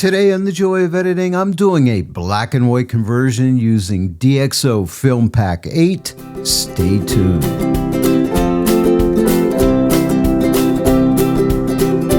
Today on The Joy of Editing, I'm doing a black and white conversion using DxO FilmPack 8. Stay tuned.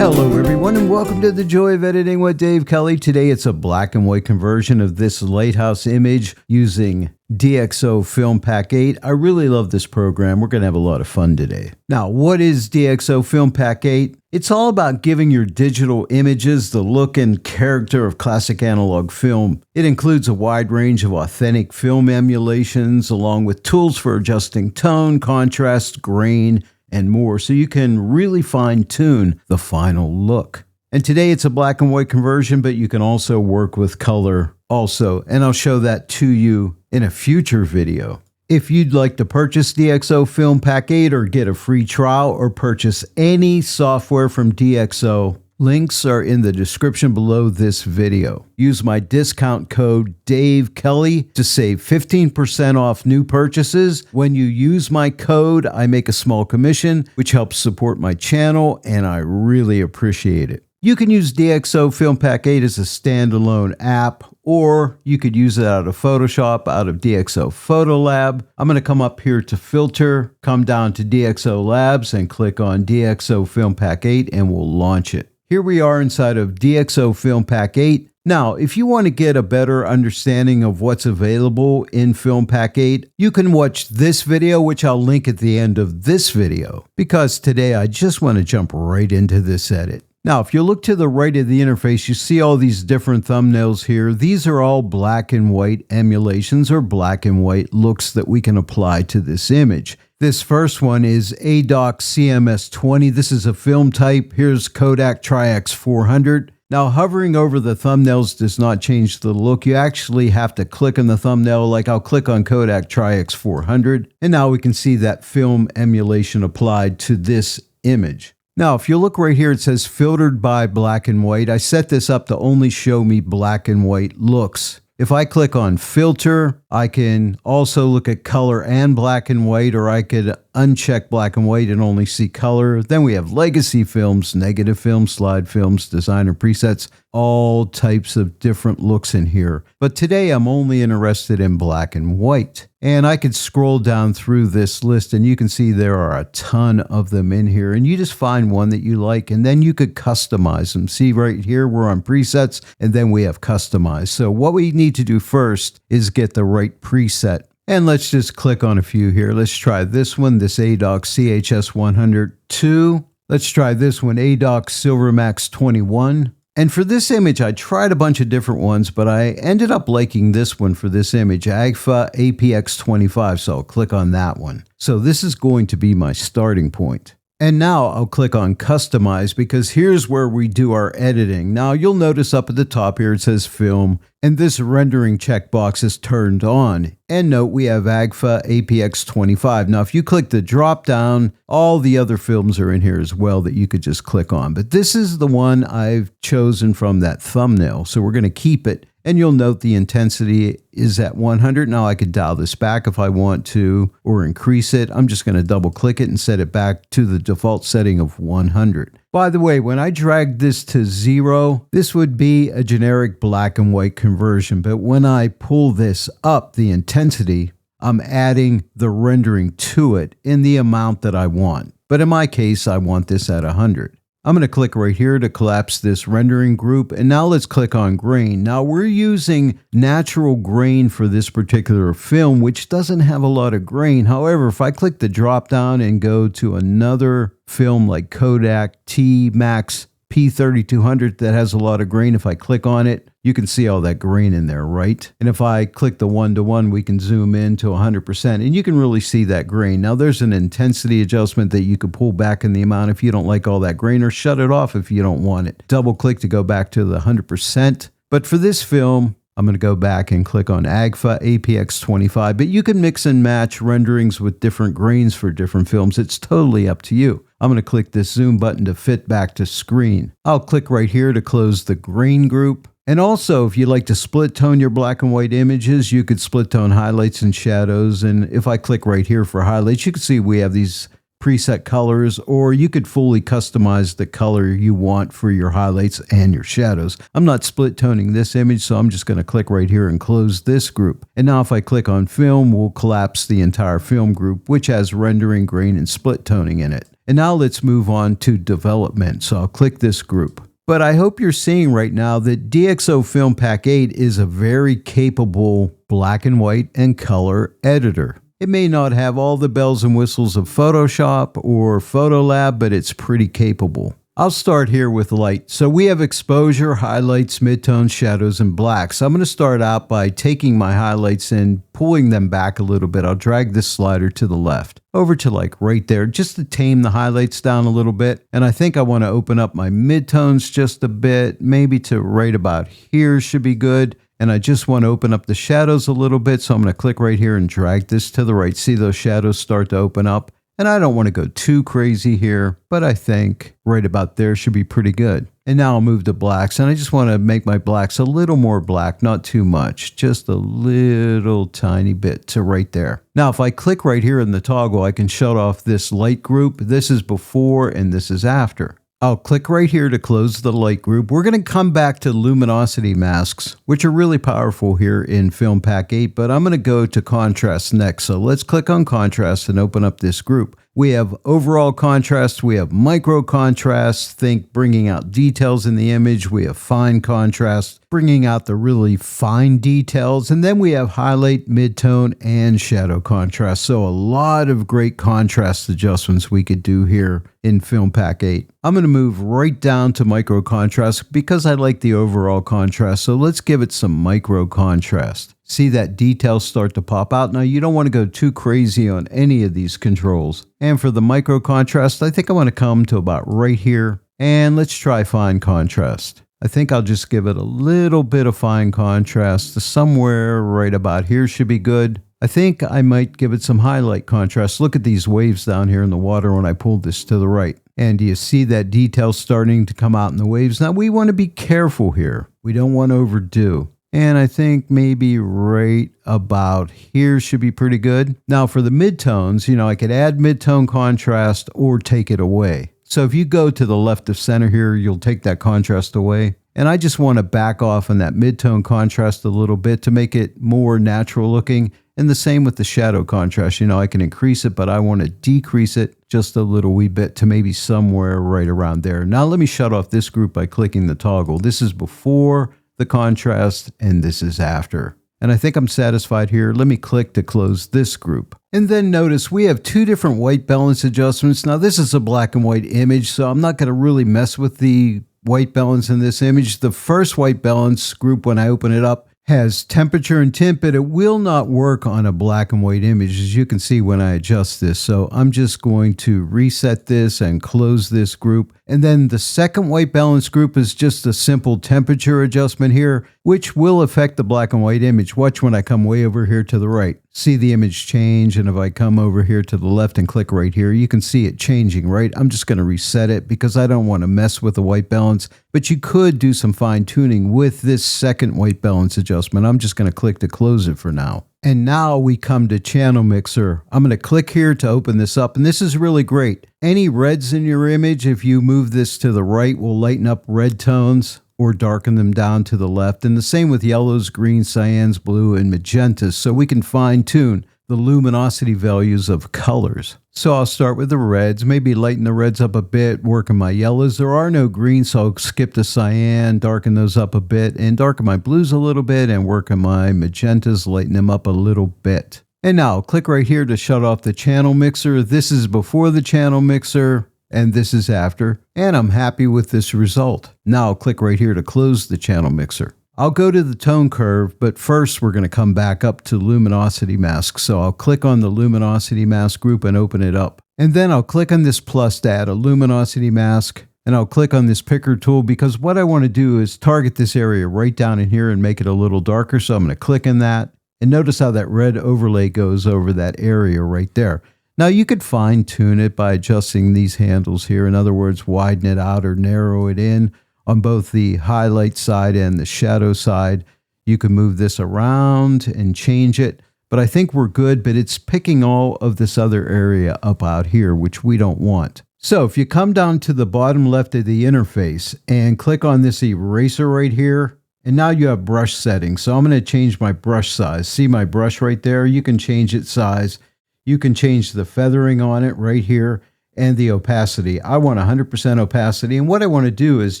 Hello everyone and welcome to The Joy of Editing with Dave Kelly. Today it's a black and white conversion of this lighthouse image using DxO FilmPack 8. I really love this program. We're going to have a lot of fun today. Now, what is DxO FilmPack 8? It's all about giving your digital images the look and character of classic analog film. It includes a wide range of authentic film emulations along with tools for adjusting tone, contrast, grain, and more, so you can really fine-tune the final look. And today it's a black and white conversion, but you can also work with color also, and I'll show that to you in a future video. If you'd like to purchase DxO FilmPack 8 or get a free trial or purchase any software from DxO, links are in the description below this video. Use my discount code Dave Kelly to save 15% off new purchases. When you use my code, I make a small commission, which helps support my channel, and I really appreciate it. You can use DxO FilmPack 8 as a standalone app, or you could use it out of Photoshop, out of DxO Photo Lab. I'm going to come up here to Filter, come down to DxO Labs, and click on DxO FilmPack 8, and we'll launch it. Here we are inside of DxO FilmPack 8. Now, if you want to get a better understanding of what's available in FilmPack 8, you can watch this video, which I'll link at the end of this video, because today I just want to jump right into this edit. Now, if you look to the right of the interface, you see all these different thumbnails here. These are all black and white emulations or black and white looks that we can apply to this image. This first one is ADOC CMS20. This is a film type. Here's Kodak Tri-X 400. Now, hovering over the thumbnails does not change the look. You actually have to click on the thumbnail, like I'll click on Kodak Tri-X 400. And now we can see that film emulation applied to this image. Now, if you look right here, it says filtered by black and white. I set this up to only show me black and white looks. If I click on filter, I can also look at color and black and white, or I could uncheck black and white and only see color. Then we have legacy films, negative films, slide films, designer presets, all types of different looks in here. But today I'm only interested in black and white. And I could scroll down through this list and you can see there are a ton of them in here, and you just find one that you like and then you could customize them. See right here, we're on presets and then we have customize. So what we need to do first is get the right preset. And let's just click on a few here. Let's try this one, this ADOC CHS 102. Let's try this one, ADOC Silvermax 21. And for this image, I tried a bunch of different ones, but I ended up liking this one for this image, AGFA APX 25, so I'll click on that one. So this is going to be my starting point. And now I'll click on Customize, because here's where we do our editing. Now you'll notice up at the top here it says Film, and this rendering checkbox is turned on. And note we have AGFA APX 25. Now if you click the drop down, all the other films are in here as well that you could just click on. But this is the one I've chosen from that thumbnail, so we're going to keep it. And you'll note the intensity is at 100. Now I could dial this back if I want to, or increase it. I'm just going to double click it and set it back to the default setting of 100. By the way, when I drag this to 0, this would be a generic black and white conversion. But when I pull this up, the intensity, I'm adding the rendering to it in the amount that I want. But in my case, I want this at 100. I'm going to click right here to collapse this rendering group, and now let's click on grain. Now we're using natural grain for this particular film, which doesn't have a lot of grain. However, if I click the drop down and go to another film like Kodak T-Max P3200 that has a lot of grain, if I click on it, you can see all that grain in there, right? And if I click the 1-to-1, we can zoom in to 100%, and you can really see that grain. Now there's an intensity adjustment that you could pull back in the amount if you don't like all that grain, or shut it off if you don't want it. Double click to go back to the 100%. But for this film, I'm going to go back and click on AGFA APX 25, but you can mix and match renderings with different grains for different films. It's totally up to you. I'm going to click this zoom button to fit back to screen. I'll click right here to close the grain group. And also, if you like to split tone your black and white images, you could split tone highlights and shadows. And if I click right here for highlights, you can see we have these preset colors, or you could fully customize the color you want for your highlights and your shadows. I'm not split toning this image, so I'm just going to click right here and close this group. And now if I click on film, we'll collapse the entire film group, which has rendering, grain, and split toning in it. And now let's move on to development. So I'll click this group. But I hope you're seeing right now that DxO FilmPack 8 is a very capable black and white and color editor. It may not have all the bells and whistles of Photoshop or Photolab, but it's pretty capable. I'll start here with light. So we have exposure, highlights, midtones, shadows, and blacks. I'm going to start out by taking my highlights and pulling them back a little bit. I'll drag this slider to the left, over to like right there, just to tame the highlights down a little bit. And I think I want to open up my midtones just a bit, maybe to right about here should be good. And I just want to open up the shadows a little bit. So I'm going to click right here and drag this to the right. See those shadows start to open up. And I don't want to go too crazy here, but I think right about there should be pretty good. And now I'll move to blacks, and I just want to make my blacks a little more black, not too much, just a little tiny bit to right there. Now, if I click right here in the toggle, I can shut off this light group. This is before and this is after. I'll click right here to close the light group. We're going to come back to luminosity masks, which are really powerful here in FilmPack 8, but I'm going to go to contrast next. So let's click on contrast and open up this group. We have overall contrast, we have micro contrast, think bringing out details in the image. We have fine contrast, bringing out the really fine details. And then we have highlight, midtone, and shadow contrast. So a lot of great contrast adjustments we could do here in FilmPack 8. I'm going to move right down to micro contrast because I like the overall contrast. So let's give it some micro contrast. See that details start to pop out. Now you don't want to go too crazy on any of these controls. And for the micro contrast, I think I want to come to about right here. And let's try fine contrast. I think I'll just give it a little bit of fine contrast. Somewhere right about here should be good. I think I might give it some highlight contrast. Look at these waves down here in the water when I pull this to the right. And do you see that detail starting to come out in the waves? Now we want to be careful here. We don't want to overdo. And I think maybe right about here should be pretty good. Now for the midtones, I could add midtone contrast or take it away. So if you go to the left of center here, you'll take that contrast away. And I just want to back off on that midtone contrast a little bit to make it more natural looking. And the same with the shadow contrast. I can increase it, but I want to decrease it just a little wee bit to maybe somewhere right around there. Now let me shut off this group by clicking the toggle. This is before the contrast, and this is after. And I think I'm satisfied here. Let me click to close this group. And then notice we have two different white balance adjustments. Now this is a black and white image, so I'm not going to really mess with the white balance in this image. The first white balance group, when I open it up, has temperature and tint, but it will not work on a black and white image, as you can see when I adjust this. So I'm just going to reset this and close this group. And then the second white balance group is just a simple temperature adjustment here, which will affect the black and white image. Watch when I come way over here to the right. See the image change, and if I come over here to the left and click right here, you can see it changing, right? I'm just going to reset it because I don't want to mess with the white balance, but you could do some fine tuning with this second white balance adjustment. I'm just going to click to close it for now. And now we come to Channel Mixer. I'm going to click here to open this up, and this is really great. Any reds in your image, if you move this to the right, will lighten up red tones or darken them down to the left. And the same with yellows, greens, cyans, blue, and magentas. So we can fine tune the luminosity values of colors. So I'll start with the reds, maybe lighten the reds up a bit, work on my yellows. There are no greens, so I'll skip the cyan, darken those up a bit, and darken my blues a little bit, and work on my magentas, lighten them up a little bit. And now I'll click right here to shut off the channel mixer. This is before the channel mixer, and this is after, and I'm happy with this result. Now I'll click right here to close the channel mixer. I'll go to the tone curve, but first we're going to come back up to luminosity mask. So I'll click on the luminosity mask group and open it up. And then I'll click on this plus to add a luminosity mask, and I'll click on this picker tool because what I want to do is target this area right down in here and make it a little darker. So I'm going to click on that, and notice how that red overlay goes over that area right there. Now you could fine tune it by adjusting these handles here. In other words, widen it out or narrow it in on both the highlight side and the shadow side. You can move this around and change it, but I think we're good, but it's picking all of this other area up out here, which we don't want. So if you come down to the bottom left of the interface and click on this eraser right here, and now you have brush settings. So I'm going to change my brush size. See my brush right there? You can change its size. You can change the feathering on it right here and the opacity. I want 100% opacity. And what I want to do is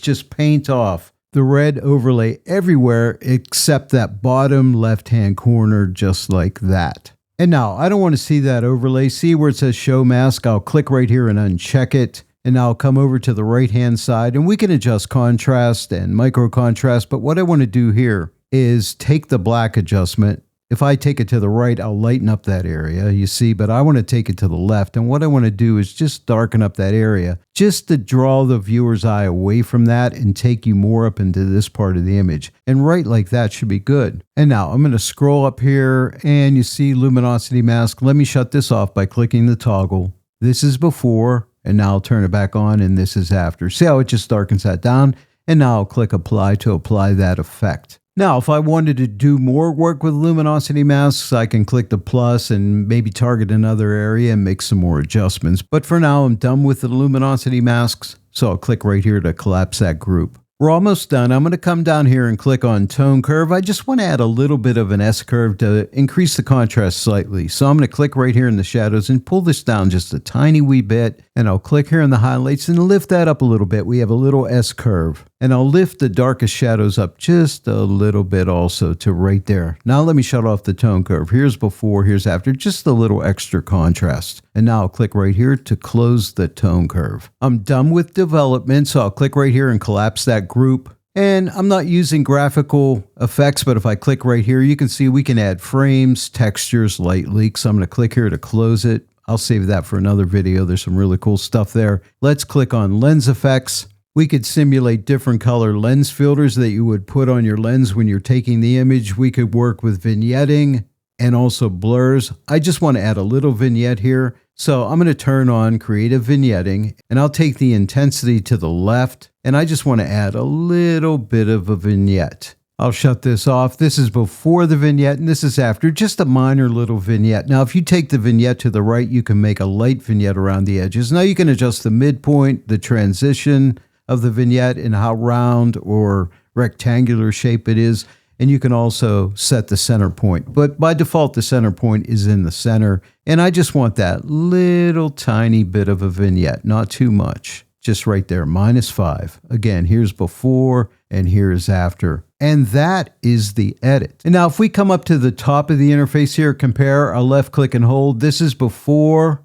just paint off the red overlay everywhere except that bottom left-hand corner, just like that. And now I don't want to see that overlay. See where it says show mask? I'll click right here and uncheck it. And now I'll come over to the right-hand side and we can adjust contrast and micro contrast. But what I want to do here is take the black adjustment. If I take it to the right, I'll lighten up that area, you see, but I want to take it to the left. And what I want to do is just darken up that area just to draw the viewer's eye away from that and take you more up into this part of the image. And right like that should be good. And now I'm going to scroll up here and you see luminosity mask. Let me shut this off by clicking the toggle. This is before, and now I'll turn it back on, and this is after. See how it just darkens that down? And now I'll click apply to apply that effect. Now, if I wanted to do more work with luminosity masks, I can click the plus and maybe target another area and make some more adjustments. But for now, I'm done with the luminosity masks, so I'll click right here to collapse that group. We're almost done. I'm going to come down here and click on tone curve. I just want to add a little bit of an S curve to increase the contrast slightly. So I'm going to click right here in the shadows and pull this down just a tiny wee bit. And I'll click here in the highlights and lift that up a little bit. We have a little S curve. And I'll lift the darkest shadows up just a little bit also to right there. Now let me shut off the tone curve. Here's before, here's after, just a little extra contrast. And now I'll click right here to close the tone curve. I'm done with development, so I'll click right here and collapse that group. And I'm not using graphical effects, but if I click right here, you can see we can add frames, textures, light leaks. I'm going to click here to close it. I'll save that for another video. There's some really cool stuff there. Let's click on lens effects. We could simulate different color lens filters that you would put on your lens when you're taking the image. We could work with vignetting and also blurs. I just want to add a little vignette here. So I'm going to turn on creative vignetting and I'll take the intensity to the left. And I just want to add a little bit of a vignette. I'll shut this off. This is before the vignette and this is after, just a minor little vignette. Now, if you take the vignette to the right, you can make a light vignette around the edges. Now you can adjust the midpoint, the transition of the vignette and how round or rectangular shape it is. And you can also set the center point. But by default, the center point is in the center. And I just want that little tiny bit of a vignette, not too much. Just right there, -5. Again, here's before and here's after. And that is the edit. And now if we come up to the top of the interface here, compare, I'll left click and hold. This is before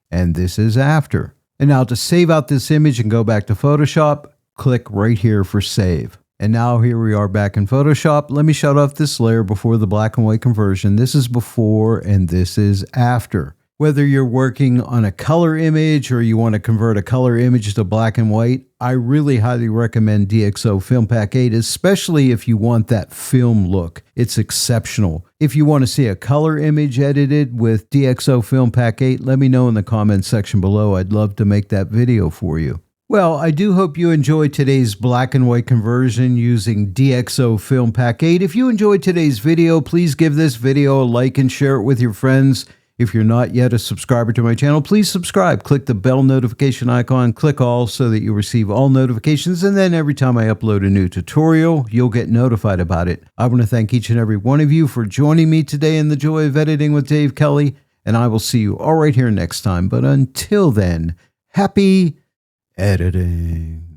and this is after. And now to save out this image and go back to Photoshop, click right here for save. And now here we are back in Photoshop. Let me shut off this layer before the black and white conversion. This is before and this is after. Whether you're working on a color image or you want to convert a color image to black and white, I really highly recommend DxO FilmPack 8, especially if you want that film look. It's exceptional. If you want to see a color image edited with DxO FilmPack 8, let me know in the comments section below. I'd love to make that video for you. Well, I do hope you enjoyed today's black and white conversion using DxO FilmPack 8. If you enjoyed today's video, please give this video a like and share it with your friends. If you're not yet a subscriber to my channel, please subscribe. Click the bell notification icon, click all so that you receive all notifications. And then every time I upload a new tutorial, you'll get notified about it. I want to thank each and every one of you for joining me today in the Joy of Editing with Dave Kelly. And I will see you all right here next time. But until then, happy editing.